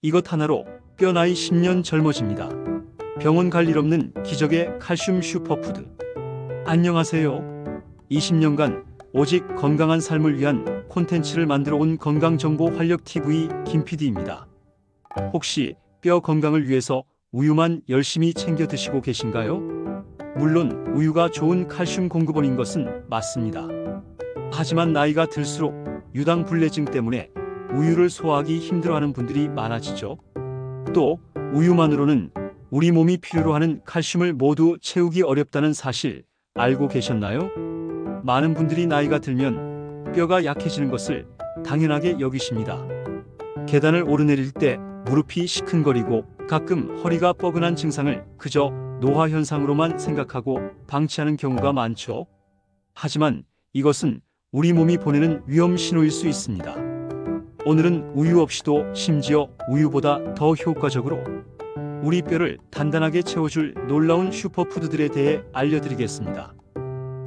이것 하나로 뼈 나이 10년 젊어집니다. 병원 갈 일 없는 기적의 칼슘 슈퍼푸드. 안녕하세요. 20년간 오직 건강한 삶을 위한 콘텐츠를 만들어 온 건강정보 활력TV 김PD입니다. 혹시 뼈 건강을 위해서 우유만 열심히 챙겨 드시고 계신가요? 물론 우유가 좋은 칼슘 공급원인 것은 맞습니다. 하지만 나이가 들수록 유당불내증 때문에 우유를 소화하기 힘들어하는 분들이 많아지죠. 또 우유만으로는 우리 몸이 필요로 하는 칼슘을 모두 채우기 어렵다는 사실 알고 계셨나요? 많은 분들이 나이가 들면 뼈가 약해지는 것을 당연하게 여기십니다. 계단을 오르내릴 때 무릎이 시큰거리고 가끔 허리가 뻐근한 증상을 그저 노화 현상으로만 생각하고 방치하는 경우가 많죠. 하지만 이것은 우리 몸이 보내는 위험 신호일 수 있습니다. 오늘은 우유 없이도 심지어 우유보다 더 효과적으로 우리 뼈를 단단하게 채워줄 놀라운 슈퍼푸드들에 대해 알려드리겠습니다.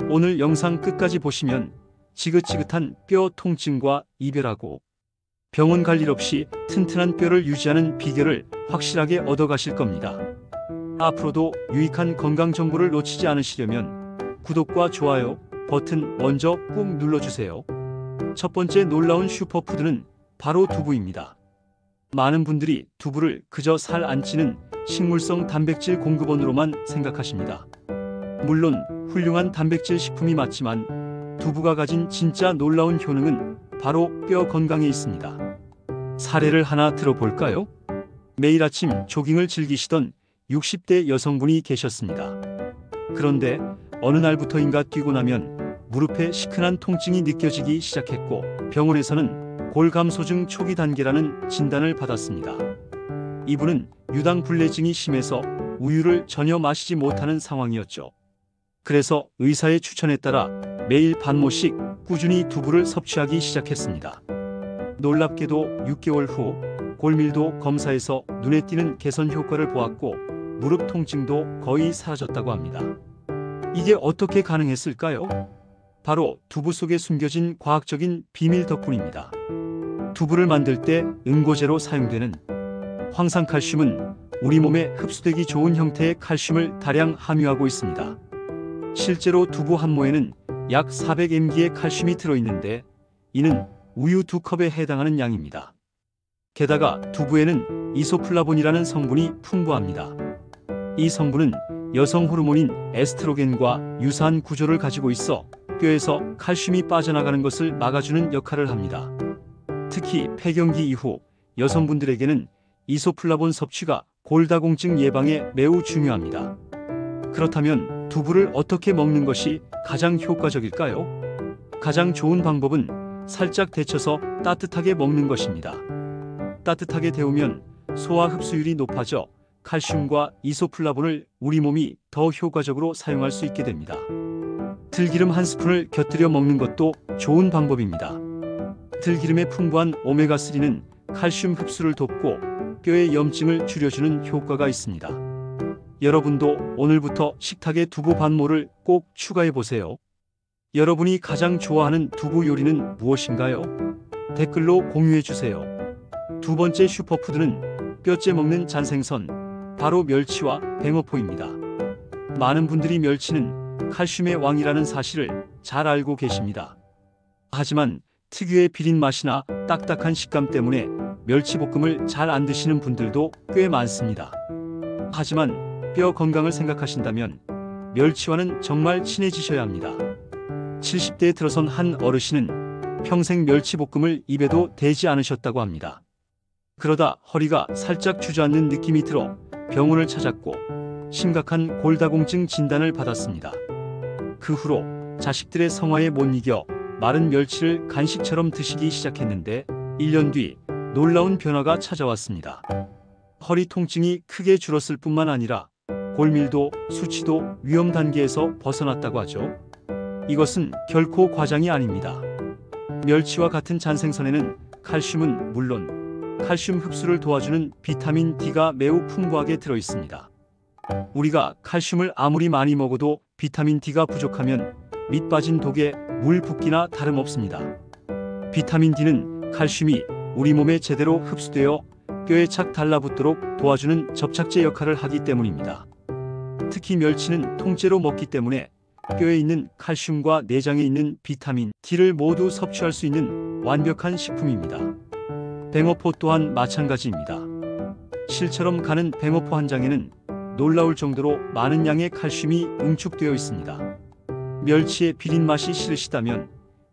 오늘 영상 끝까지 보시면 지긋지긋한 뼈 통증과 이별하고 병원 갈 일 없이 튼튼한 뼈를 유지하는 비결을 확실하게 얻어가실 겁니다. 앞으로도 유익한 건강 정보를 놓치지 않으시려면 구독과 좋아요 버튼 먼저 꾹 눌러주세요. 첫 번째 놀라운 슈퍼푸드는 바로 두부입니다. 많은 분들이 두부를 그저 살 안 찌는 식물성 단백질 공급원으로만 생각하십니다. 물론 훌륭한 단백질 식품이 맞지만 두부가 가진 진짜 놀라운 효능은 바로 뼈 건강에 있습니다. 사례를 하나 들어볼까요? 매일 아침 조깅을 즐기시던 60대 여성분이 계셨습니다. 그런데 어느 날부터인가 뛰고 나면 무릎에 시큰한 통증이 느껴지기 시작했고 병원에서는 골감소증 초기 단계라는 진단을 받았습니다. 이분은 유당불내증이 심해서 우유를 전혀 마시지 못하는 상황이었죠. 그래서 의사의 추천에 따라 매일 반모씩 꾸준히 두부를 섭취하기 시작했습니다. 놀랍게도 6개월 후 골밀도 검사에서 눈에 띄는 개선 효과를 보았고 무릎 통증도 거의 사라졌다고 합니다. 이게 어떻게 가능했을까요? 바로 두부 속에 숨겨진 과학적인 비밀 덕분입니다. 두부를 만들 때 응고제로 사용되는 황산칼슘은 우리 몸에 흡수되기 좋은 형태의 칼슘을 다량 함유하고 있습니다. 실제로 두부 한 모에는 약 400mg의 칼슘이 들어있는데 이는 우유 2컵에 해당하는 양입니다. 게다가 두부에는 이소플라본이라는 성분이 풍부합니다. 이 성분은 여성 호르몬인 에스트로겐과 유사한 구조를 가지고 있어 뼈에서 칼슘이 빠져나가는 것을 막아주는 역할을 합니다. 특히 폐경기 이후 여성분들에게는 이소플라본 섭취가 골다공증 예방에 매우 중요합니다. 그렇다면 두부를 어떻게 먹는 것이 가장 효과적일까요? 가장 좋은 방법은 살짝 데쳐서 따뜻하게 먹는 것입니다. 따뜻하게 데우면 소화 흡수율이 높아져 칼슘과 이소플라본을 우리 몸이 더 효과적으로 사용할 수 있게 됩니다. 들기름 한 스푼을 곁들여 먹는 것도 좋은 방법입니다. 들기름의 풍부한 오메가3는 칼슘 흡수를 돕고 뼈의 염증을 줄여주는 효과가 있습니다. 여러분도 오늘부터 식탁에 두부 반모를 꼭 추가해보세요. 여러분이 가장 좋아하는 두부 요리는 무엇인가요? 댓글로 공유해주세요. 두 번째 슈퍼푸드는 뼈째 먹는 잔생선, 바로 멸치와 뱅어포입니다. 많은 분들이 멸치는 칼슘의 왕이라는 사실을 잘 알고 계십니다. 하지만 특유의 비린 맛이나 딱딱한 식감 때문에 멸치볶음을 잘 안 드시는 분들도 꽤 많습니다. 하지만 뼈 건강을 생각하신다면 멸치와는 정말 친해지셔야 합니다. 70대에 들어선 한 어르신은 평생 멸치볶음을 입에도 대지 않으셨다고 합니다. 그러다 허리가 살짝 주저앉는 느낌이 들어 병원을 찾았고 심각한 골다공증 진단을 받았습니다. 그 후로 자식들의 성화에 못 이겨 마른 멸치를 간식처럼 드시기 시작했는데 1년 뒤 놀라운 변화가 찾아왔습니다. 허리 통증이 크게 줄었을 뿐만 아니라 골밀도, 수치도 위험 단계에서 벗어났다고 하죠. 이것은 결코 과장이 아닙니다. 멸치와 같은 잔생선에는 칼슘은 물론 칼슘 흡수를 도와주는 비타민 D가 매우 풍부하게 들어있습니다. 우리가 칼슘을 아무리 많이 먹어도 비타민 D가 부족하면 밑 빠진 독에 물 붓기나 다름없습니다. 비타민 D는 칼슘이 우리 몸에 제대로 흡수되어 뼈에 착 달라붙도록 도와주는 접착제 역할을 하기 때문입니다. 특히 멸치는 통째로 먹기 때문에 뼈에 있는 칼슘과 내장에 있는 비타민 D를 모두 섭취할 수 있는 완벽한 식품입니다. 뱅어포 또한 마찬가지입니다. 실처럼 가는 뱅어포 한 장에는 놀라울 정도로 많은 양의 칼슘이 응축되어 있습니다. 멸치의 비린 맛이 싫으시다면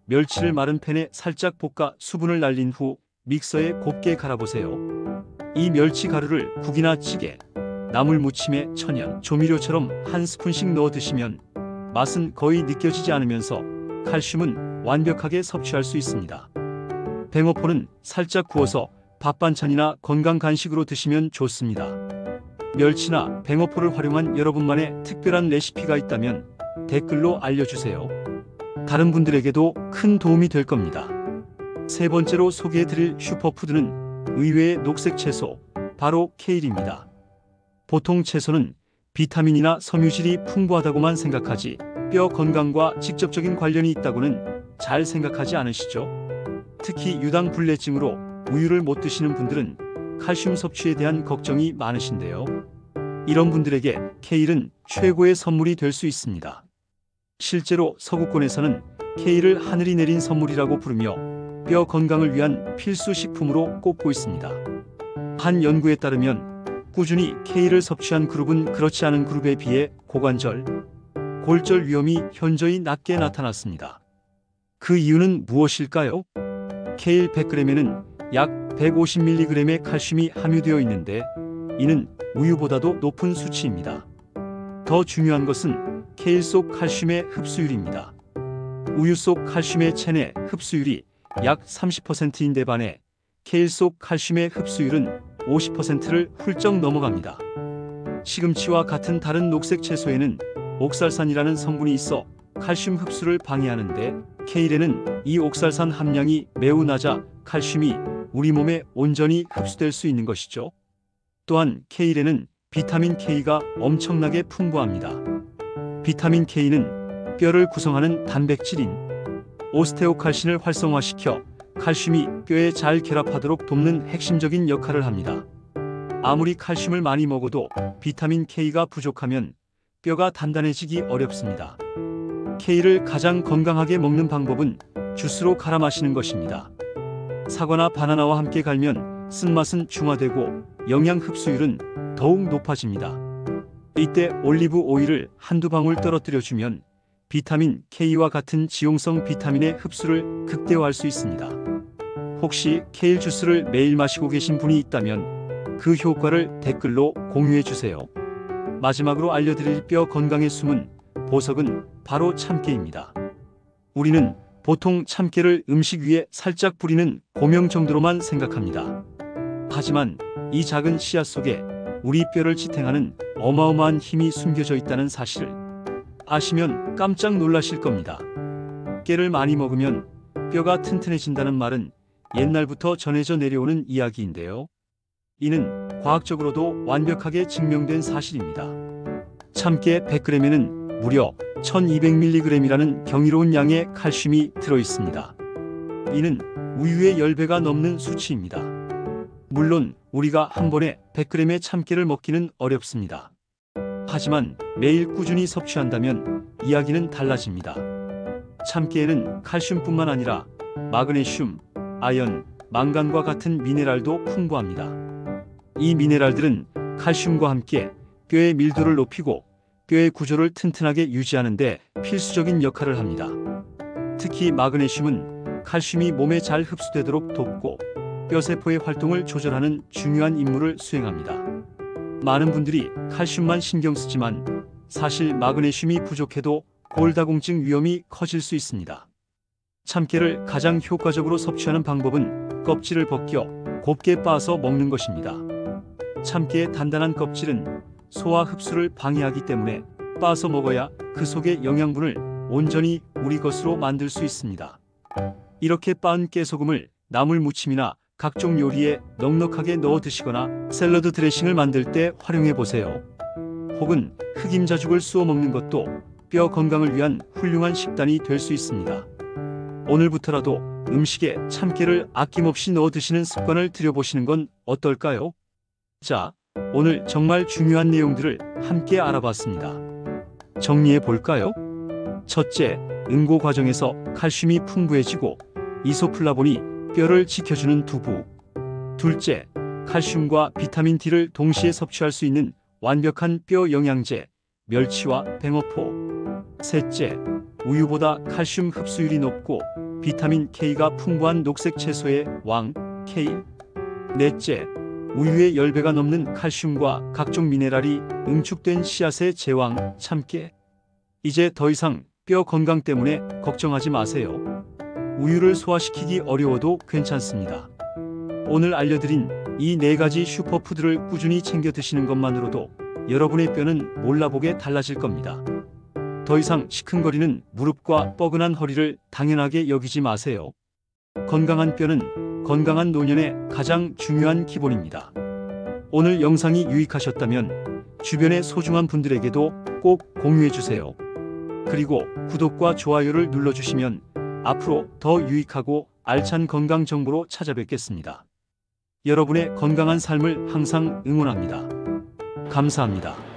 멸치를 마른 팬에 살짝 볶아 수분을 날린 후 믹서에 곱게 갈아보세요. 이 멸치 가루를 국이나 찌개, 나물 무침에 천연 조미료처럼 한 스푼씩 넣어 드시면 맛은 거의 느껴지지 않으면서 칼슘은 완벽하게 섭취할 수 있습니다. 뱅어포는 살짝 구워서 밥 반찬이나 건강 간식으로 드시면 좋습니다. 멸치나 뱅어포를 활용한 여러분만의 특별한 레시피가 있다면 댓글로 알려주세요. 다른 분들에게도 큰 도움이 될 겁니다. 세 번째로 소개해드릴 슈퍼푸드는 의외의 녹색 채소, 바로 케일입니다. 보통 채소는 비타민이나 섬유질이 풍부하다고만 생각하지 뼈 건강과 직접적인 관련이 있다고는 잘 생각하지 않으시죠? 특히 유당불내증으로 우유를 못 드시는 분들은 칼슘 섭취에 대한 걱정이 많으신데요. 이런 분들에게 케일은 최고의 선물이 될 수 있습니다. 실제로 서구권에서는 케일을 하늘이 내린 선물이라고 부르며 뼈 건강을 위한 필수 식품으로 꼽고 있습니다. 한 연구에 따르면 꾸준히 케일을 섭취한 그룹은 그렇지 않은 그룹에 비해 고관절, 골절 위험이 현저히 낮게 나타났습니다. 그 이유는 무엇일까요? 케일 100g에는 약 150mg의 칼슘이 함유되어 있는데 이는 우유보다도 높은 수치입니다. 더 중요한 것은 케일 속 칼슘의 흡수율입니다. 우유 속 칼슘의 체내 흡수율이 약 30%인데 반해 케일 속 칼슘의 흡수율은 50%를 훌쩍 넘어갑니다. 시금치와 같은 다른 녹색 채소에는 옥살산이라는 성분이 있어 칼슘 흡수를 방해하는데 케일에는 이 옥살산 함량이 매우 낮아 칼슘이 우리 몸에 온전히 흡수될 수 있는 것이죠. 또한 케일에는 비타민 K가 엄청나게 풍부합니다. 비타민 K는 뼈를 구성하는 단백질인 오스테오칼신을 활성화시켜 칼슘이 뼈에 잘 결합하도록 돕는 핵심적인 역할을 합니다. 아무리 칼슘을 많이 먹어도 비타민 K가 부족하면 뼈가 단단해지기 어렵습니다. 케일을 가장 건강하게 먹는 방법은 주스로 갈아 마시는 것입니다. 사과나 바나나와 함께 갈면 쓴맛은 중화되고 영양 흡수율은 더욱 높아집니다. 이때 올리브 오일을 한두 방울 떨어뜨려주면 비타민 K와 같은 지용성 비타민의 흡수를 극대화할 수 있습니다. 혹시 케일 주스를 매일 마시고 계신 분이 있다면 그 효과를 댓글로 공유해주세요. 마지막으로 알려드릴 뼈 건강의 숨은 보석은 바로 참깨입니다. 우리는 보통 참깨를 음식 위에 살짝 뿌리는 고명 정도로만 생각합니다. 하지만 이 작은 씨앗 속에 우리 뼈를 지탱하는 어마어마한 힘이 숨겨져 있다는 사실을 아시면 깜짝 놀라실 겁니다. 깨를 많이 먹으면 뼈가 튼튼해진다는 말은 옛날부터 전해져 내려오는 이야기인데요. 이는 과학적으로도 완벽하게 증명된 사실입니다. 참깨 100g에는 무려 1200mg이라는 경이로운 양의 칼슘이 들어있습니다. 이는 우유의 10배가 넘는 수치입니다. 물론 우리가 한 번에 100g의 참깨를 먹기는 어렵습니다. 하지만 매일 꾸준히 섭취한다면 이야기는 달라집니다. 참깨에는 칼슘뿐만 아니라 마그네슘, 아연, 망간과 같은 미네랄도 풍부합니다. 이 미네랄들은 칼슘과 함께 뼈의 밀도를 높이고 뼈의 구조를 튼튼하게 유지하는 데 필수적인 역할을 합니다. 특히 마그네슘은 칼슘이 몸에 잘 흡수되도록 돕고 뼈세포의 활동을 조절하는 중요한 임무를 수행합니다. 많은 분들이 칼슘만 신경 쓰지만 사실 마그네슘이 부족해도 골다공증 위험이 커질 수 있습니다. 참깨를 가장 효과적으로 섭취하는 방법은 껍질을 벗겨 곱게 빻아서 먹는 것입니다. 참깨의 단단한 껍질은 소화 흡수를 방해하기 때문에 빻아서 먹어야 그 속의 영양분을 온전히 우리 것으로 만들 수 있습니다. 이렇게 빻은 깨소금을 나물 무침이나 각종 요리에 넉넉하게 넣어 드시거나 샐러드 드레싱을 만들 때 활용해 보세요. 혹은 흑임자죽을 쑤어 먹는 것도 뼈 건강을 위한 훌륭한 식단이 될 수 있습니다. 오늘부터라도 음식에 참깨를 아낌없이 넣어 드시는 습관을 들여보시는 건 어떨까요? 자, 오늘 정말 중요한 내용들을 함께 알아봤습니다. 정리해 볼까요? 첫째, 응고 과정에서 칼슘이 풍부해지고 이소플라본이 뼈를 지켜주는 두부. 둘째, 칼슘과 비타민 D를 동시에 섭취할 수 있는 완벽한 뼈 영양제, 멸치와 뱅어포. 셋째, 우유보다 칼슘 흡수율이 높고 비타민 K가 풍부한 녹색 채소의 왕, K. 넷째, 우유의 10배가 넘는 칼슘과 각종 미네랄이 응축된 씨앗의 제왕, 참깨. 이제 더 이상 뼈 건강 때문에 걱정하지 마세요. 우유를 소화시키기 어려워도 괜찮습니다. 오늘 알려드린 이 4가지 슈퍼푸드를 꾸준히 챙겨 드시는 것만으로도 여러분의 뼈는 몰라보게 달라질 겁니다. 더 이상 시큰거리는 무릎과 뻐근한 허리를 당연하게 여기지 마세요. 건강한 뼈는 건강한 노년의 가장 중요한 기본입니다. 오늘 영상이 유익하셨다면 주변의 소중한 분들에게도 꼭 공유해 주세요. 그리고 구독과 좋아요를 눌러주시면 앞으로 더 유익하고 알찬 건강 정보로 찾아뵙겠습니다. 여러분의 건강한 삶을 항상 응원합니다. 감사합니다.